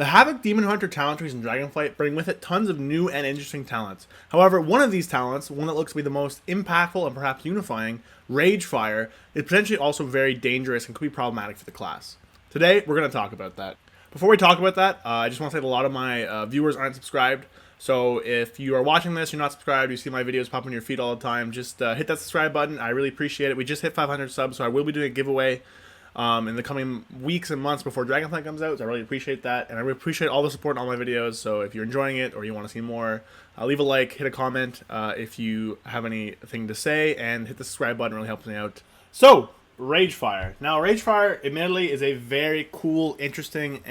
The Havoc, Demon Hunter talent trees in Dragonflight bring with it tons of new and interesting talents. However, one of these talents, one that looks to be the most impactful and perhaps unifying, Ragefire, is potentially also very dangerous and could be problematic for the class. Today, we're going to talk about that. Before we talk about that, I just want to say that a lot of my viewers aren't subscribed. So if you are watching this, you're not subscribed, you see my videos pop in your feed all the time, just hit that subscribe button. I really appreciate it. We just hit 500 subs, so I will be doing a giveaway in the coming weeks and months before Dragonflight comes out, so I really appreciate that, and I really appreciate all the support on all my videos. So if you're enjoying it or you want to see more, leave a like, hit a comment if you have anything to say, and hit the subscribe button. It really helps me out. So, Ragefire. Now, Ragefire, admittedly, is a very cool, interesting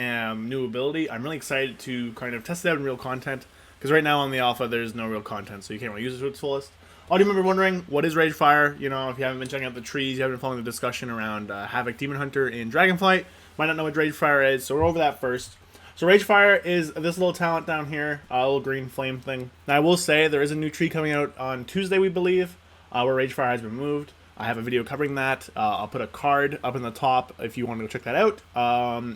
new ability. I'm really excited to kind of test it out in real content, because right now on the alpha, there's no real content, so you can't really use it to its fullest. All you remember wondering, what is Ragefire? You know, if you haven't been checking out the trees, you haven't been following the discussion around Havoc Demon Hunter in Dragonflight, might not know what Ragefire is, so we're over that first. So Ragefire is this little talent down here, a little green flame thing. Now I will say, there is a new tree coming out on Tuesday, we believe, where Ragefire has been moved. I have a video covering that. I'll put a card up in the top if you want to go check that out.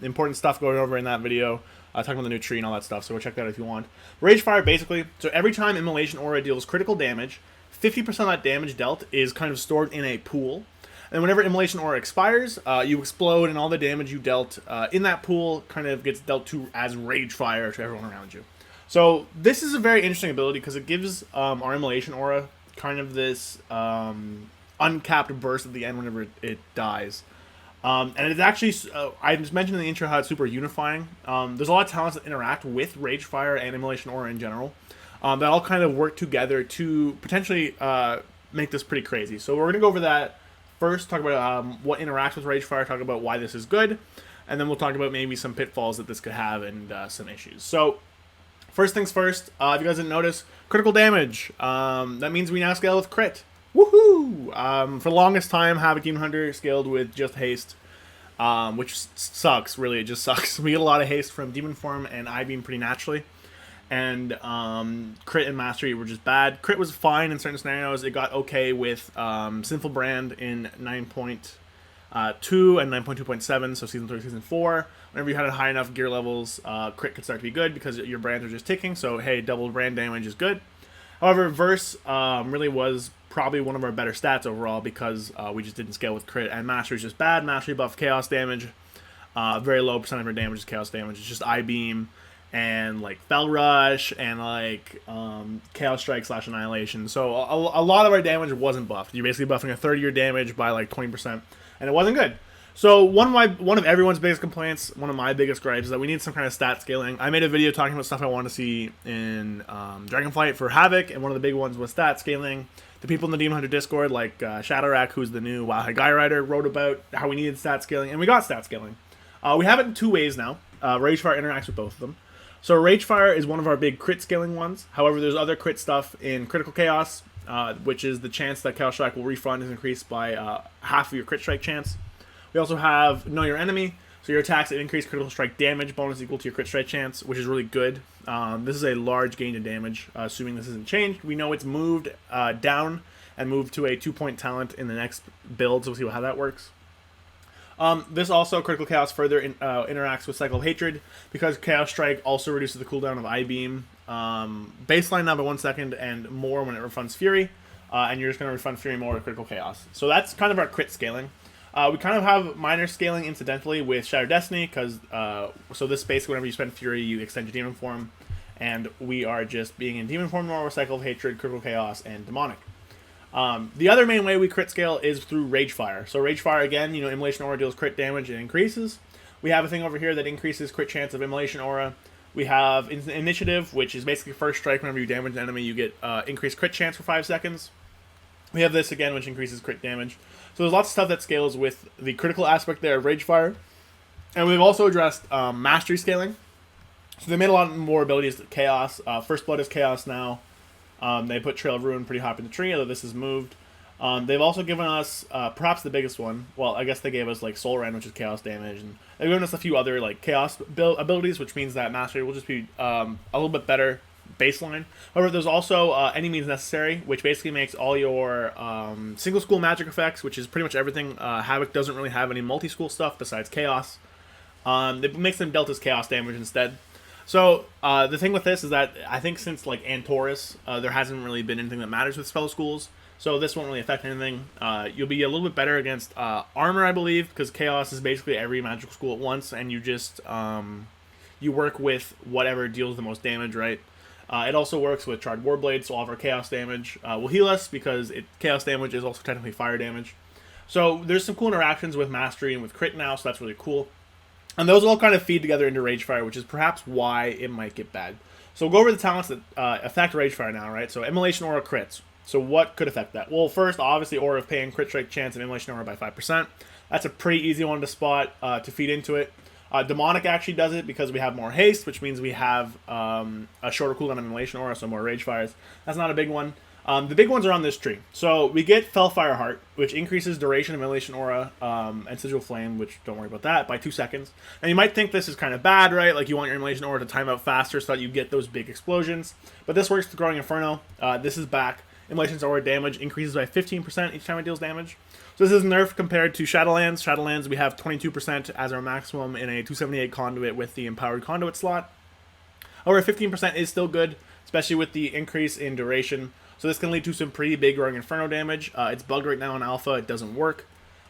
Important stuff going over in that video. Talking about the new tree and all that stuff, so go check that out if you want. Ragefire, basically, so every time Immolation Aura deals critical damage, 50% of that damage dealt is kind of stored in a pool. And whenever Immolation Aura expires, you explode, and all the damage you dealt in that pool kind of gets dealt to as Ragefire to everyone around you. So this is a very interesting ability because it gives our Immolation Aura kind of this uncapped burst at the end whenever it dies. And it's actually, I just mentioned in the intro how it's super unifying. There's a lot of talents that interact with Ragefire and Immolation Aura in general. That all kind of work together to potentially make this pretty crazy. So we're going to go over that first, talk about what interacts with Ragefire, talk about why this is good, and then we'll talk about maybe some pitfalls that this could have and some issues. So first things first, if you guys didn't notice, critical damage. That means we now scale with crit. Woohoo! For the longest time, Havoc Demon Hunter scaled with just haste, which sucks, really, it just sucks. We get a lot of haste from Demon Form and I-Beam pretty naturally. And crit and mastery were just bad. Crit was fine in certain scenarios. It got okay with Sinful Brand in 9.2 and 9.2.7, so Season 3, Season 4. Whenever you had high enough gear levels, crit could start to be good because your brands are just ticking, so hey, double brand damage is good. However, Verse really was probably one of our better stats overall because we just didn't scale with crit, and mastery is just bad. Mastery buff chaos damage. Very low percent of our damage is chaos damage. It's just I-Beam and like Fell Rush and like Chaos Strike / Annihilation. So a lot of our damage wasn't buffed. You're basically buffing a third of your damage by like 20%, and it wasn't good. So one of everyone's biggest complaints, one of my biggest gripes, is that we need some kind of stat scaling. I made a video talking about stuff I want to see in Dragonflight for Havoc, and one of the big ones was stat scaling. The people in the Demon Hunter Discord, like Shadowrack, who's the new Wowhead Guy Rider, wrote about how we needed stat scaling, and we got stat scaling. We have it in two ways now. Ragefire interacts with both of them. So Ragefire is one of our big crit scaling ones. However, there's other crit stuff in Critical Chaos, which is the chance that Chaos Strike will refund is increased by half of your crit strike chance. We also have Know Your Enemy, so your attacks that increase critical strike damage bonus equal to your crit strike chance, which is really good. This is a large gain in damage, assuming this isn't changed. We know it's moved down and moved to a 2-point talent in the next build, so we'll see how that works. This also, Critical Chaos, further interacts with Cycle of Hatred, because Chaos Strike also reduces the cooldown of I-Beam. Baseline now by 1 second, and more when it refunds Fury, and you're just going to refund Fury more with Critical Chaos. So that's kind of our crit scaling. We kind of have minor scaling incidentally with Shattered Destiny, because so this basically, whenever you spend Fury, you extend your Demon Form, and we are just being in Demon Form more with Cycle of Hatred, Critical Chaos, and Demonic. The other main way we crit scale is through Ragefire. So Ragefire, again, you know, Immolation Aura deals crit damage and increases. We have a thing over here that increases crit chance of Immolation Aura. We have Initiative, which is basically first strike. Whenever you damage an enemy, you get increased crit chance for 5 seconds. We have this again, which increases crit damage. So there's lots of stuff that scales with the critical aspect there of Ragefire. And we've also addressed Mastery scaling. So they made a lot more abilities to Chaos. First Blood is Chaos now. They put Trail of Ruin pretty high up in the tree, although this is moved. They've also given us, perhaps the biggest one, well, I guess they gave us like Soul Rend, which is Chaos damage, and they've given us a few other like Chaos abilities, which means that Mastery will just be a little bit better baseline. However, there's also Any Means Necessary, which basically makes all your single school magic effects, which is pretty much everything. Havoc doesn't really have any multi-school stuff besides Chaos. It makes them Delta's chaos damage instead. So the thing with this is that I think since like Antorus, there hasn't really been anything that matters with spell schools. So this won't really affect anything. You'll be a little bit better against armor, I believe, because chaos is basically every magical school at once, and you just you work with whatever deals the most damage, right? It also works with Charred Warblade, so all of our chaos damage will heal us because chaos damage is also technically fire damage. So there's some cool interactions with Mastery and with Crit now, so that's really cool. And those all kind of feed together into Ragefire, which is perhaps why it might get bad. So we'll go over the talents that affect Ragefire now, right? So Immolation Aura crits. So what could affect that? Well, first, obviously, Aura of Pain, crit strike chance, and Immolation Aura by 5%. That's a pretty easy one to spot, to feed into it. Demonic actually does it because we have more haste, which means we have a shorter cooldown of Immolation Aura, so more Ragefires. That's not a big one. The big ones are on this tree. So we get Fellfire Heart, which increases duration of Immolation Aura, and Sigil Flame, which don't worry about that, by 2 seconds. And you might think this is kind of bad, right? Like you want your Immolation Aura to time out faster so that you get those big explosions. But this works with Growing Inferno. This is back. Immolation Aura damage increases by 15% each time it deals damage. So this is nerfed compared to Shadowlands. Shadowlands, we have 22% as our maximum in a 278 conduit with the Empowered Conduit slot. However, 15% is still good, especially with the increase in duration. So this can lead to some pretty big Growing Inferno damage. It's bugged right now in Alpha. It doesn't work.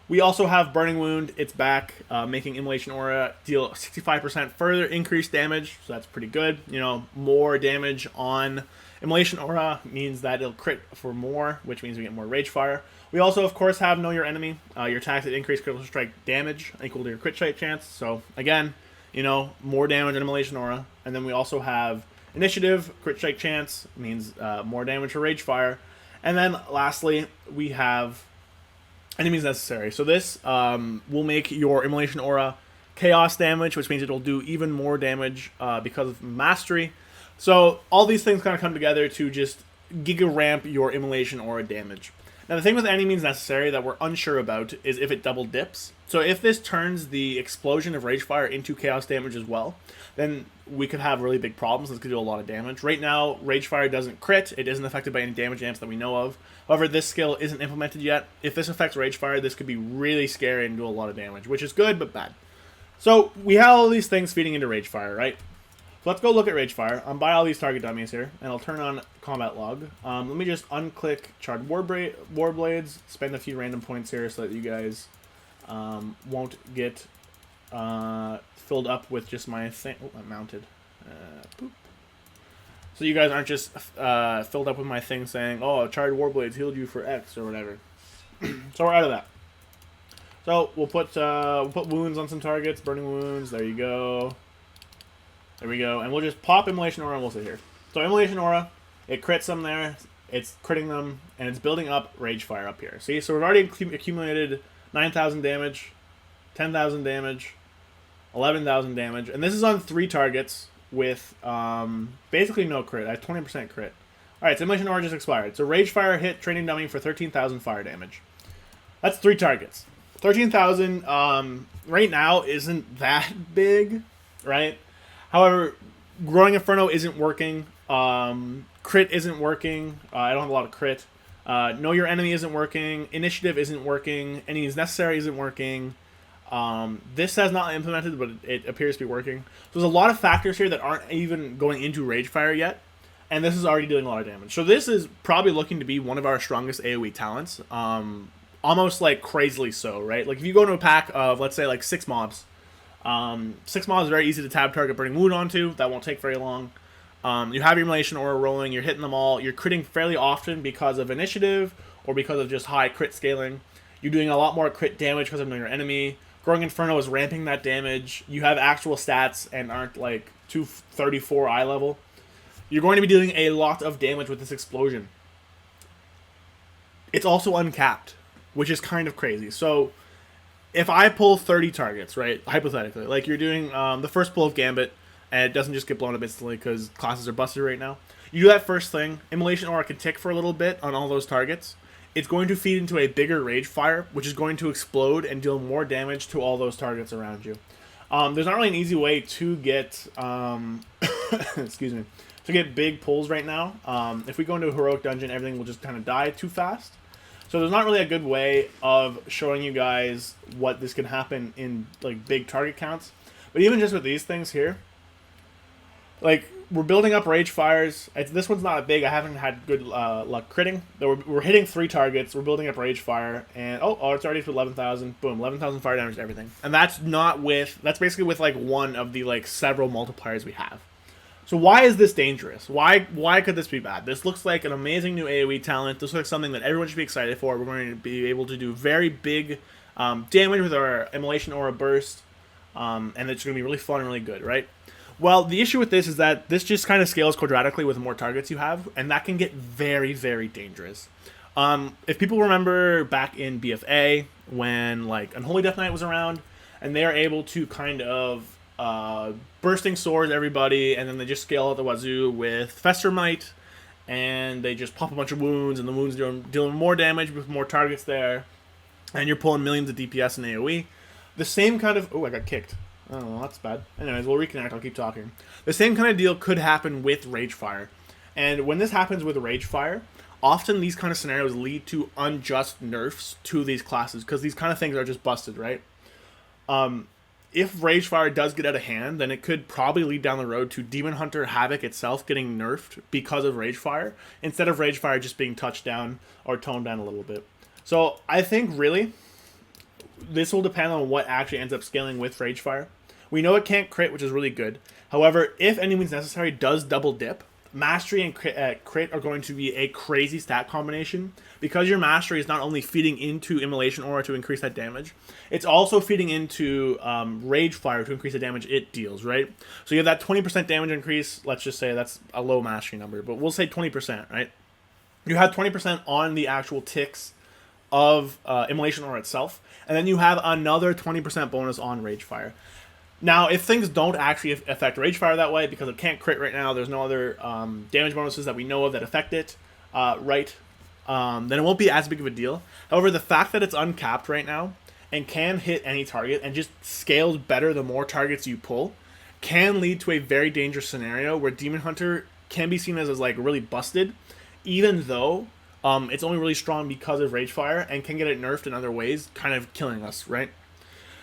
We also have Burning Wound. It's back, making Immolation Aura deal 65% further increased damage. So that's pretty good. You know, more damage on Immolation Aura means that it'll crit for more, which means we get more Ragefire. We also, of course, have Know Your Enemy. Your attacks that increase critical strike damage equal to your crit strike chance. So again, you know, more damage on Immolation Aura. And then we also have Initiative. Crit strike chance means more damage for Ragefire. And then lastly, we have Enemies Necessary. So this will make your Immolation Aura chaos damage, which means it'll do even more damage because of Mastery. So all these things kind of come together to just giga ramp your Immolation Aura damage. Now the thing with Any Means Necessary that we're unsure about is if it double dips. So if this turns the explosion of Ragefire into chaos damage as well, then we could have really big problems. This could do a lot of damage. Right now, Ragefire doesn't crit. It isn't affected by any damage amps that we know of. However, this skill isn't implemented yet. If this affects Ragefire, this could be really scary and do a lot of damage, which is good but bad. So we have all these things feeding into Ragefire, right? So let's go look at Ragefire. I'll buy all these target dummies here, and I'll turn on Combat Log. Let me just unclick Charred Warblades, spend a few random points here so that you guys won't get filled up with just my thing. Oh, I'm mounted. Poop. So you guys aren't just filled up with my thing saying, oh, Charred Warblades healed you for X or whatever. So we're out of that. So we'll put wounds on some targets, burning wounds. There you go. There we go. And we'll just pop Immolation Aura and we'll sit here. So Immolation Aura, it crits them there. It's critting them, and it's building up Ragefire up here. See, so we've already accumulated 9,000 damage, 10,000 damage, 11,000 damage. And this is on 3 targets with basically no crit. I have 20% crit. Alright, so Immolation Aura just expired. So Ragefire hit Training Dummy for 13,000 fire damage. That's 3 targets. 13,000 right now isn't that big, right? However, Growing Inferno isn't working. Crit isn't working. I don't have a lot of crit. Know Your Enemy isn't working. Initiative isn't working. Any is Necessary isn't working. This has not implemented, but it appears to be working. So there's a lot of factors here that aren't even going into Ragefire yet, and this is already doing a lot of damage. So this is probably looking to be one of our strongest AoE talents. Almost like crazily so, right? Like if you go into a pack of, let's say, like 6 mobs, 6 mobs is very easy to tab target Burning Wound onto. That won't take very long. You have your Immolation Aura rolling. You're hitting them all. You're critting fairly often because of Initiative or because of just high crit scaling. You're doing a lot more crit damage because of Know Your Enemy. Growing Inferno is ramping that damage. You have actual stats and aren't like 234 eye level. You're going to be doing a lot of damage with this explosion. It's also uncapped, which is kind of crazy. So if I pull 30 targets, right, hypothetically, like you're doing the first pull of Gambit, and it doesn't just get blown up instantly because classes are busted right now. You do that first thing, Immolation Aura can tick for a little bit on all those targets. It's going to feed into a bigger Ragefire, which is going to explode and deal more damage to all those targets around you. There's not really an easy way to get, excuse me, to get big pulls right now. If we go into a Heroic Dungeon, everything will just kind of die too fast. So there's not really a good way of showing you guys what this can happen in like big target counts. But even just with these things here, like, we're building up Ragefires. This one's not big. I haven't had good luck critting. We're hitting 3 targets. We're building up Ragefire. And, it's already to 11,000. Boom, 11,000 fire damage to everything. And that's basically with, like, one of the, like, several multipliers we have. So why is this dangerous? Why could this be bad? This looks like an amazing new AoE talent. This looks like something that everyone should be excited for. We're going to be able to do very big damage with our Immolation Aura Burst. And it's going to be really fun and really good, right? Well, the issue with this is that this just kind of scales quadratically with the more targets you have, and that can get very, very dangerous. If people remember back in BFA, when, like, Unholy Death Knight was around, and they are able to kind of bursting swords everybody, and then they just scale out the wazoo with Fester Might, and they just pop a bunch of wounds, and the wounds dealing more damage with more targets there, and you're pulling millions of DPS in AoE. The same kind of... Oh, I got kicked. Oh, that's bad. Anyways, we'll reconnect. I'll keep talking. The same kind of deal could happen with Ragefire. And when this happens with Ragefire, often these kind of scenarios lead to unjust nerfs to these classes, because these kind of things are just busted, right? If Ragefire does get out of hand, then it could probably lead down the road to Demon Hunter Havoc itself getting nerfed because of Ragefire, instead of Ragefire just being touched down or toned down a little bit. So I think, really, this will depend on what actually ends up scaling with Ragefire. We know it can't crit, which is really good. However, if any means necessary does double dip, Mastery and crit are going to be a crazy stat combination, because your Mastery is not only feeding into Immolation Aura to increase that damage, it's also feeding into Ragefire to increase the damage it deals, right? So you have that 20% damage increase. Let's just say that's a low Mastery number, but we'll say 20%, right? You have 20% on the actual ticks of Immolation Aura itself, and then you have another 20% bonus on Ragefire. Now, if things don't actually affect Ragefire that way, because it can't crit right now, there's no other damage bonuses that we know of that affect it, then it won't be as big of a deal. However, the fact that it's uncapped right now and can hit any target and just scales better the more targets you pull can lead to a very dangerous scenario where Demon Hunter can be seen as like really busted, even though it's only really strong because of Ragefire, and can get it nerfed in other ways, kind of killing us, right?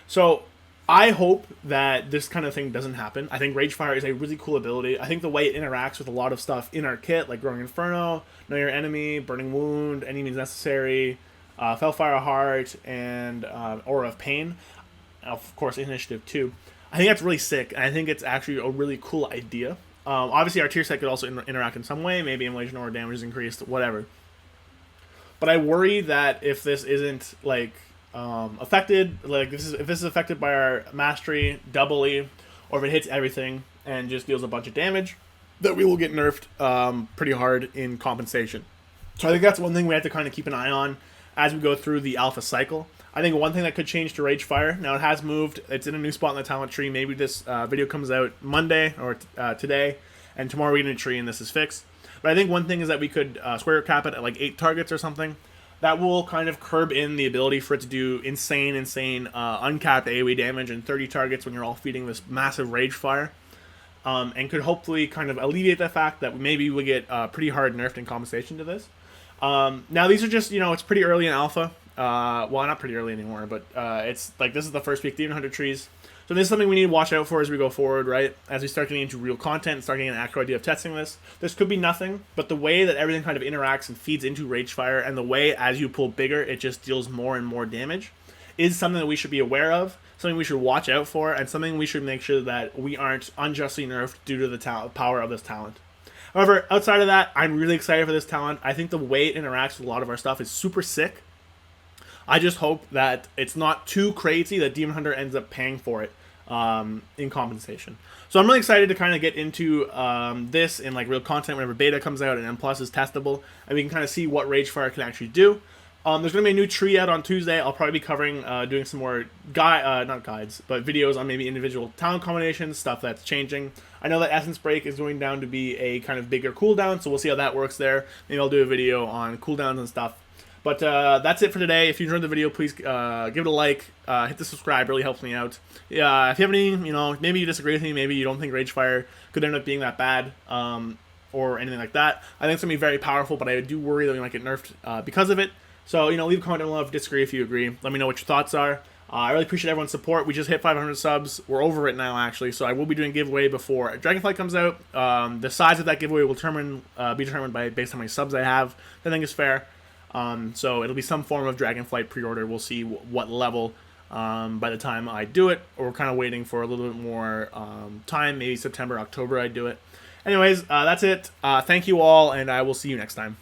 So I hope that this kind of thing doesn't happen. I think Ragefire is a really cool ability. I think the way it interacts with a lot of stuff in our kit, like Growing Inferno, Know Your Enemy, Burning Wound, Any Means Necessary, Fellfire Heart, and Aura of Pain, of course Initiative 2. I think that's really sick, and I think it's actually a really cool idea. Obviously, our tier set could also interact in some way. Maybe Immolation Aura damage is increased, whatever. But I worry that if this isn't, like, affected, like if this is affected by our Mastery doubly, or if it hits everything and just deals a bunch of damage, that we will get nerfed pretty hard in compensation. So I think that's one thing we have to kind of keep an eye on as we go through the alpha cycle. I think one thing that could change to Ragefire, now it has moved, it's in a new spot in the talent tree. Maybe this video comes out Monday or today, and tomorrow we get a tree and this is fixed. But I think one thing is that we could square cap it at like 8 targets or something. That will kind of curb in the ability for it to do insane uncapped AoE damage and 30 targets when you're all feeding this massive Ragefire. And could hopefully kind of alleviate the fact that maybe we get pretty hard nerfed in compensation to this. Now these are just, it's pretty early in alpha. Well, not pretty early anymore, but it's like this is the first week, 100 trees. So this is something we need to watch out for as we go forward, right? As we start getting into real content and start getting an actual idea of testing this. This could be nothing, but the way that everything kind of interacts and feeds into Ragefire, and the way as you pull bigger, it just deals more and more damage, is something that we should be aware of, something we should watch out for, and something we should make sure that we aren't unjustly nerfed due to the power of this talent. However, outside of that, I'm really excited for this talent. I think the way it interacts with a lot of our stuff is super sick. I just hope that it's not too crazy that Demon Hunter ends up paying for it in compensation. So I'm really excited to kind of get into this in like real content whenever beta comes out and M Plus is testable, and we can kind of see what Ragefire can actually do. There's going to be a new tree out on Tuesday. I'll probably be covering, doing some more not guides, but videos on maybe individual talent combinations, stuff that's changing. I know that Essence Break is going down to be a kind of bigger cooldown, so we'll see how that works there. Maybe I'll do a video on cooldowns and stuff. But that's it for today. If you enjoyed the video, please give it a like, hit the subscribe, really helps me out. Yeah, if you have any, maybe you disagree with me, maybe you don't think Ragefire could end up being that bad, or anything like that. I think it's going to be very powerful, but I do worry that we might get nerfed because of it. So, leave a comment below if you disagree, if you agree. Let me know what your thoughts are. I really appreciate everyone's support. We just hit 500 subs. We're over it now, actually, so I will be doing a giveaway before Dragonflight comes out. The size of that giveaway will be determined based on how many subs I have. I think is fair. So it'll be some form of Dragonflight pre-order. We'll see what level by the time I do it. Or we're kind of waiting for a little bit more time. Maybe September, October I do it. Anyways, that's it. Thank you all, and I will see you next time.